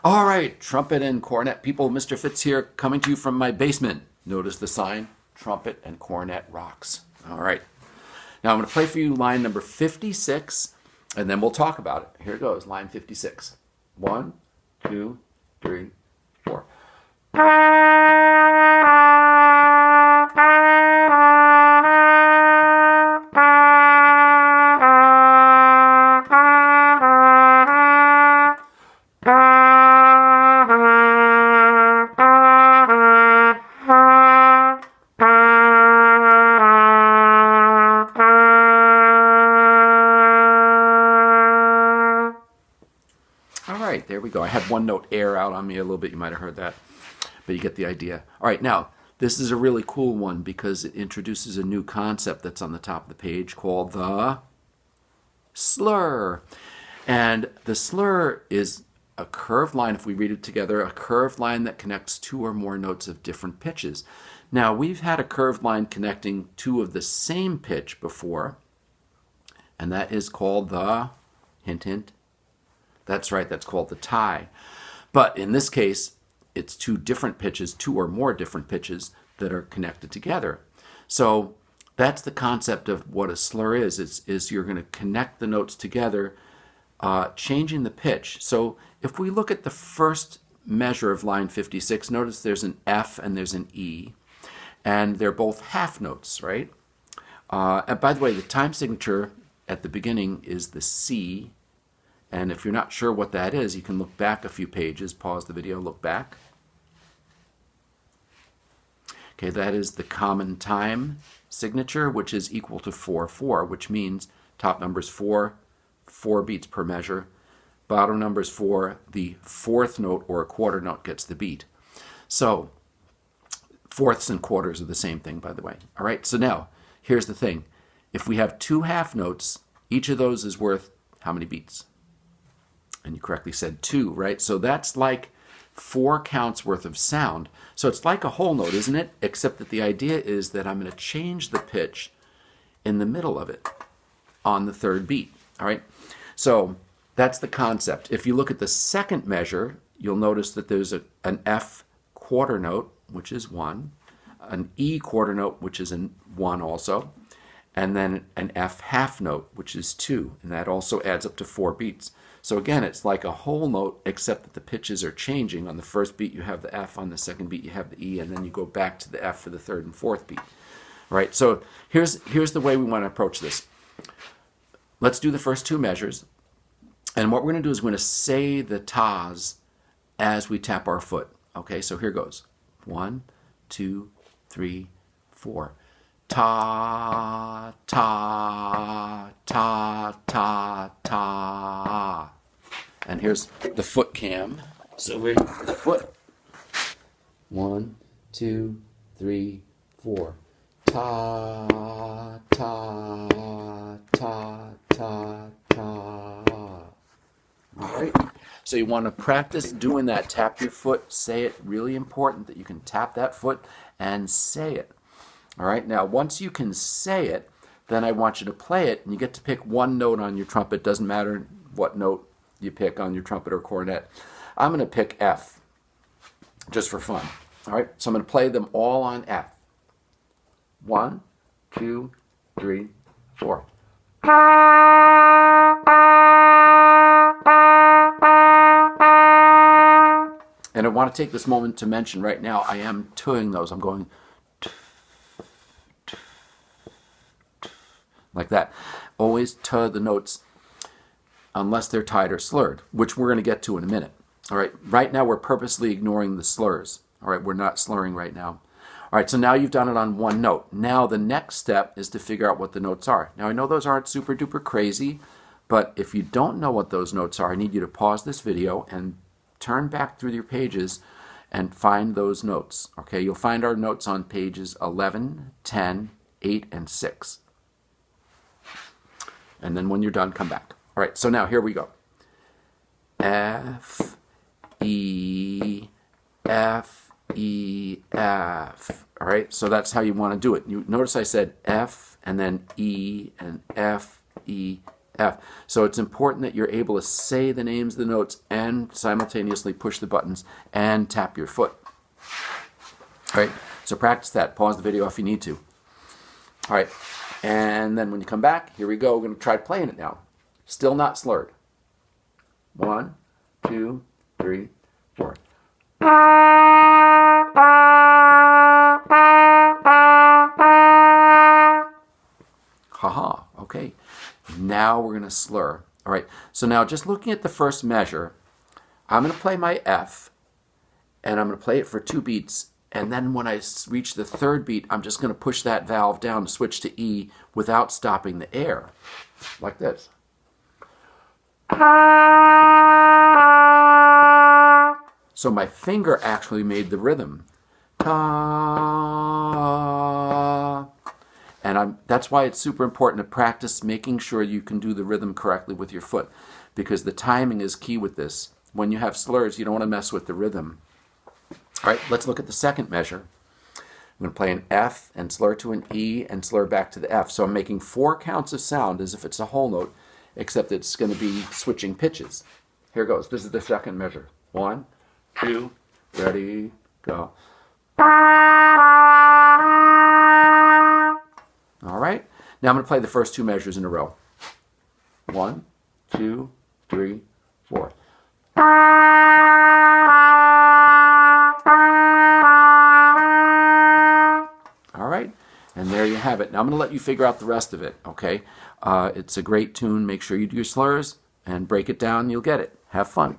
All right, trumpet and cornet people, Mr. Fitz here, coming to you from my basement. Notice the sign, trumpet and cornet rocks. All right. Now I'm going to play for you line number 56, and then we'll talk about it. Here it goes, line 56. 1, 2, 3, 4. All right, there we go. I had one note air out on me a little bit. You might have heard that, but you get the idea. All right, now, this is a really cool one because it introduces a new concept that's on the top of the page called the slur. And the slur is a curved line, if we read it together, a curved line that connects two or more notes of different pitches. Now, we've had a curved line connecting two of the same pitch before, and that is called the, hint, hint, that's right, that's called the tie. But in this case, it's two different pitches, two or more different pitches that are connected together. So that's the concept of what a slur is you're going to connect the notes together, changing the pitch. So if we look at the first measure of line 56, notice there's an F and there's an E, and they're both half notes, right? And by the way, the time signature at the beginning is the C. And if you're not sure what that is, you can look back a few pages, pause the video, look back. Okay, that is the common time signature, which is equal to 4/4, which means top number is 4, 4 beats per measure. Bottom number is 4, the fourth note or a quarter note gets the beat. So, fourths and quarters are the same thing, by the way. All right, so now, here's the thing. If we have two half notes, each of those is worth how many beats? And you correctly said 2, right? So that's like 4 counts worth of sound. So it's like a whole note, isn't it? Except that the idea is that I'm going to change the pitch in the middle of it on the third beat, all right? So that's the concept. If you look at the second measure, you'll notice that there's an F quarter note, which is 1, an E quarter note, which is 1 also, and then an F half note, which is 2, and that also adds up to 4 beats. So again, it's like a whole note, except that the pitches are changing. On the first beat, you have the F. On the second beat, you have the E. And then you go back to the F for the third and fourth beat. All right, so here's the way we want to approach this. Let's do the first two measures. And what we're going to do is we're going to say the tas as we tap our foot. Okay, so here goes. 1, 2, 3, 4. Ta, ta, ta, ta, ta. And here's the foot cam. So we're the foot. 1, 2, 3, 4. Ta, ta, ta, ta, ta. All right. So you want to practice doing that. Tap your foot, say it. Really important that you can tap that foot and say it. All right, now once you can say it, then I want you to play it, and you get to pick one note on your trumpet. Doesn't matter what note you pick on your trumpet or cornet. I'm going to pick F, just for fun. All right, so I'm going to play them all on F. 1, 2, 3, 4. And I want to take this moment to mention right now, I am tuning those. I'm going like that. Always tuh the notes unless they're tied or slurred, which we're going to get to in a minute. All right, right now we're purposely ignoring the slurs. All right, we're not slurring right now. All right, so now you've done it on one note. Now the next step is to figure out what the notes are. Now I know those aren't super duper crazy, but if you don't know what those notes are, I need you to pause this video and turn back through your pages and find those notes. Okay, you'll find our notes on pages 11, 10, 8, and 6. And then when you're done, come back. All right, so now here we go. F, E, F, E, F. All right, so that's how you want to do it. You notice I said F and then E and F, E, F. So it's important that you're able to say the names of the notes and simultaneously push the buttons and tap your foot. All right, so practice that. Pause the video if you need to. All right, and then when you come back, here we go. We're going to try playing it now. Still not slurred. 1, 2, 3, 4. Haha, okay. Now we're going to slur. All right, so now just looking at the first measure, I'm going to play my F, and I'm going to play it for 2 beats, and then when I reach the 3rd beat, I'm just going to push that valve down to switch to E without stopping the air, like this. So my finger actually made the rhythm. Ta. And that's why it's super important to practice making sure you can do the rhythm correctly with your foot, because the timing is key with this. When you have slurs, you don't want to mess with the rhythm. All right, let's look at the second measure. I'm going to play an F and slur to an E and slur back to the F. So I'm making 4 counts of sound as if it's a whole note, except it's going to be switching pitches. Here goes. This is the second measure. 1, 2, ready, go. All right. Now I'm going to play the first 2 measures in a row. 1, 2, 3, 4. All right. And there you have it. Now I'm going to let you figure out the rest of it, okay? It's a great tune. Make sure you do your slurs and break it down. You'll get it. Have fun.